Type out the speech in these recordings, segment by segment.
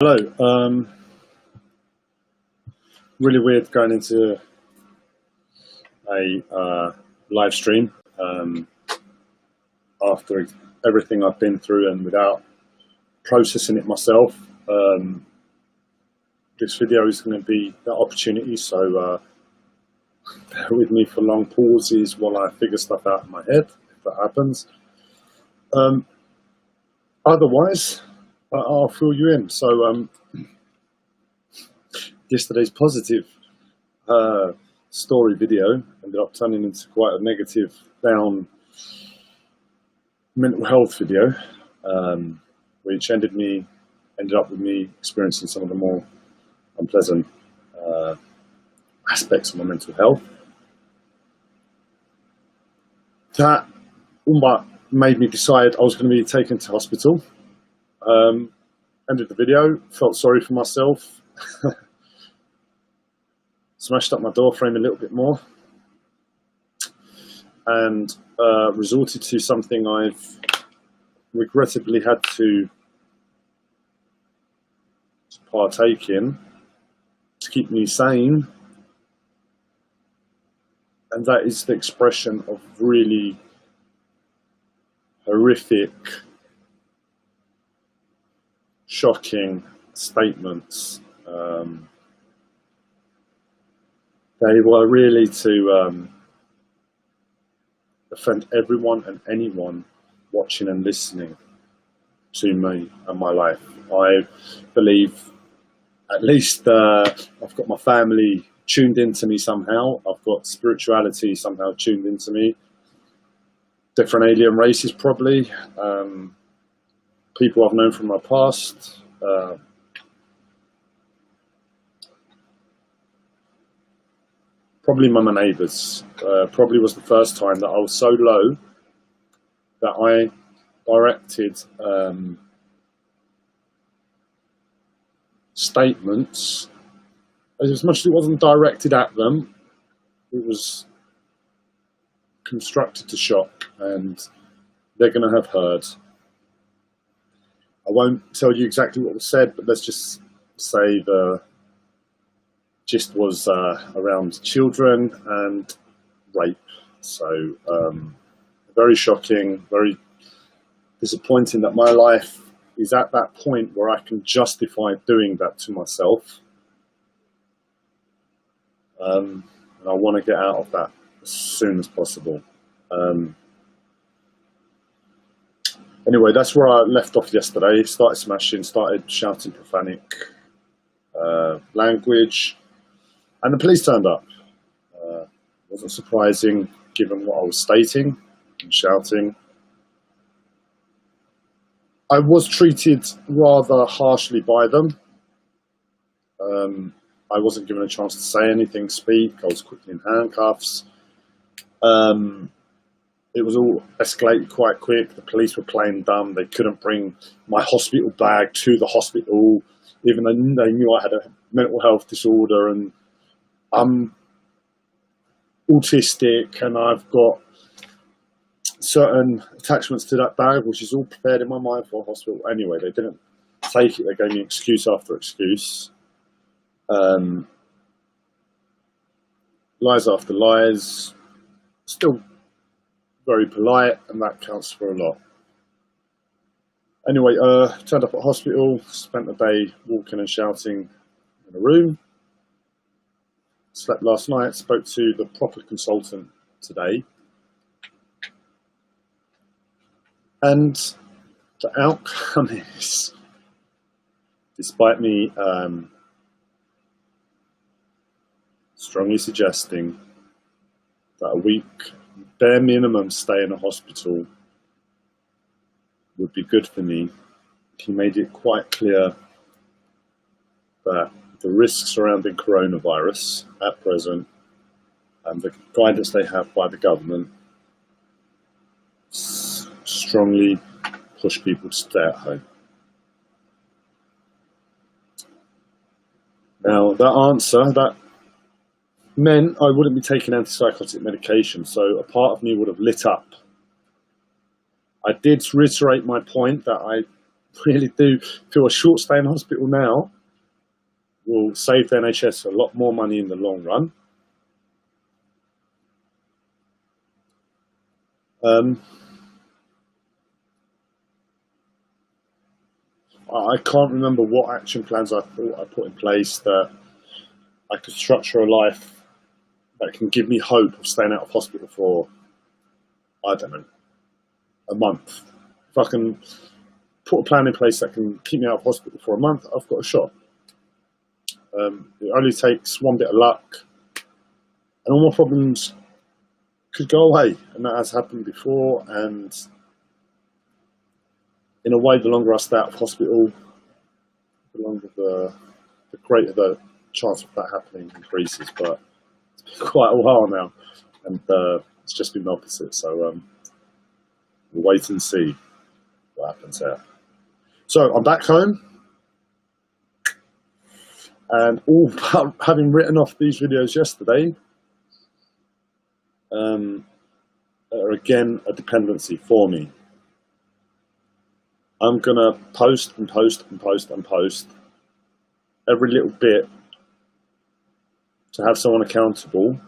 Hello. Really weird going into a live stream after everything I've been through and without processing it myself. This video is going to be that opportunity, so bear with me for long pauses while I figure stuff out in my head, if that happens. Otherwise, I'll fill you in. So yesterday's positive story video ended up turning into quite a negative, down mental health video, which ended up with me experiencing some of the more unpleasant aspects of my mental health. That made me decide I was going to be taken to hospital. Ended the video, felt sorry for myself, smashed up my door frame a little bit more, and resorted to something I've regrettably had to partake in to keep me sane, and that is the expression of really horrific, shocking statements. They were really to offend everyone and anyone watching and listening to me and my life. I believe at least I've got my family tuned into me somehow. I've got spirituality somehow tuned into me. Different alien races probably. People I've known from my past. Probably my neighbours. Probably was the first time that I was so low that I directed statements. As much as it wasn't directed at them, it was constructed to shock, and they're going to have heard. I won't tell you exactly what was said, but let's just say the gist was around children and rape. So very shocking, very disappointing that my life is at that point where I can justify doing that to myself. And I want to get out of that as soon as possible. Anyway, that's where I left off yesterday. Started smashing, started shouting profanic language, and the police turned up. Wasn't surprising given what I was stating and shouting. I was treated rather harshly by them. I wasn't given a chance to say anything, speak. I was quickly in handcuffs. It was all escalated quite quick. The police were playing dumb. They couldn't bring my hospital bag to the hospital, even though they knew I had a mental health disorder and I'm autistic and I've got certain attachments to that bag, which is all prepared in my mind for a hospital. Anyway, they didn't take it. They gave me excuse after excuse. Lies after lies. Still very polite, and that counts for a lot. Anyway, turned up at hospital, spent the day walking and shouting in a room. Slept last night, spoke to the proper consultant today. And the outcome is, despite me strongly suggesting that a week bare minimum stay in a hospital would be good for me, he made it quite clear that the risks surrounding coronavirus at present and the guidance they have by the government strongly push people to stay at home. Now, that answer, that meant I wouldn't be taking antipsychotic medication, so a part of me would have lit up. I did reiterate my point that I really do feel a short stay in hospital now will save the NHS a lot more money in the long run. I can't remember what action plans I thought I put in place that I could structure a life that can give me hope of staying out of hospital for, I don't know, a month. If I can put a plan in place that can keep me out of hospital for a month, I've got a shot. It only takes one bit of luck and all my problems could go away, and that has happened before. And in a way, the longer I stay out of hospital, the longer the greater the chance of that happening increases. But it's been quite a while now, and it's just been the opposite. So we'll wait and see what happens there. So I'm back home, and all but having written off these videos yesterday are again a dependency for me. I'm gonna post and post and post and post every little bit to have someone accountable,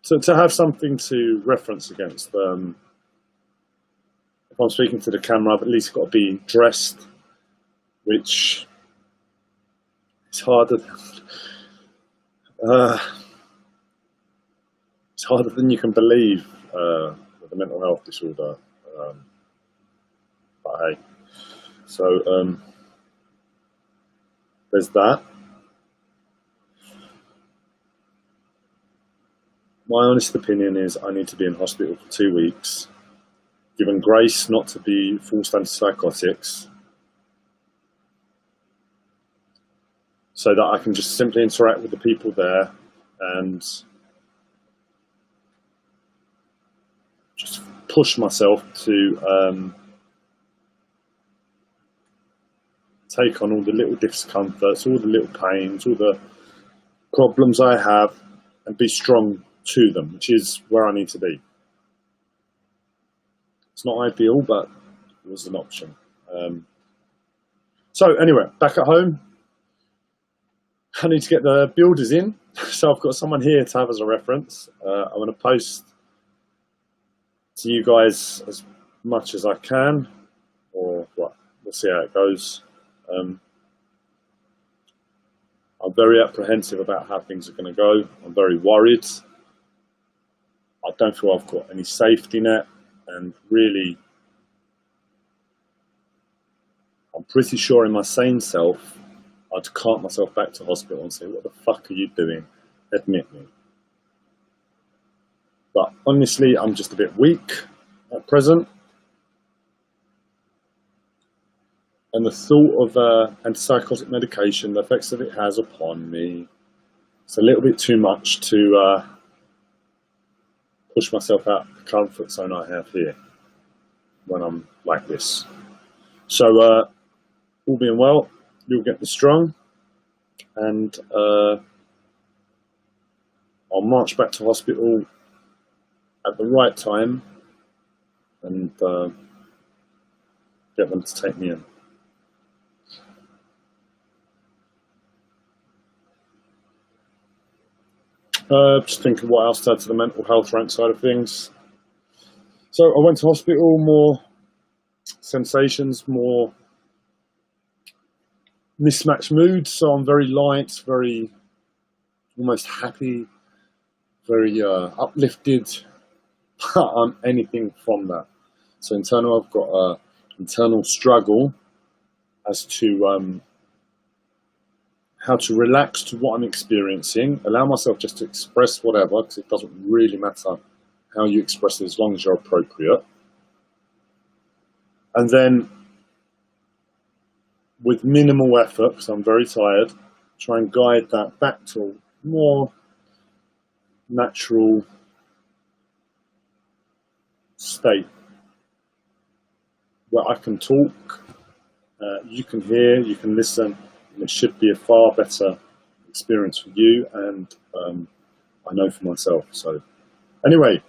to have something to reference against. If I'm speaking to the camera, I've at least got to be dressed, which is harder. It's harder than you can believe with a mental health disorder. But hey, so there's that. My honest opinion is I need to be in hospital for 2 weeks, given grace not to be forced antipsychotics, so that I can just simply interact with the people there and just push myself to take on all the little discomforts, all the little pains, all the problems I have, and be strong to them, which is where I need to be. It's not ideal, but it was an option. So anyway, back at home, I need to get the builders in. So I've got someone here to have as a reference. I'm going to post to you guys as much as I can, or what, we'll see how it goes. I'm very apprehensive about how things are going to go. I'm very worried. I don't feel I've got any safety net, and really, I'm pretty sure in my sane self, I'd cart myself back to hospital and say, what the fuck are you doing? Admit me. But honestly, I'm just a bit weak at present. And the thought of antipsychotic medication, the effects that it has upon me, it's a little bit too much to push myself out of the comfort zone I have here when I'm like this. So, all being well, you'll get the strong, and I'll march back to hospital at the right time and get them to take me in. Just thinking what else to add to the mental health rank side of things. So I went to hospital, more sensations, more mismatched moods. So I'm very light, very almost happy, very uplifted, but I'm anything from that. So internal, I've got an internal struggle as to how to relax to what I'm experiencing, allow myself just to express whatever, because it doesn't really matter how you express it as long as you're appropriate. And then, with minimal effort, because I'm very tired, try and guide that back to a more natural state where I can talk, you can hear, you can listen, and it should be a far better experience for you, and I know for myself. So anyway,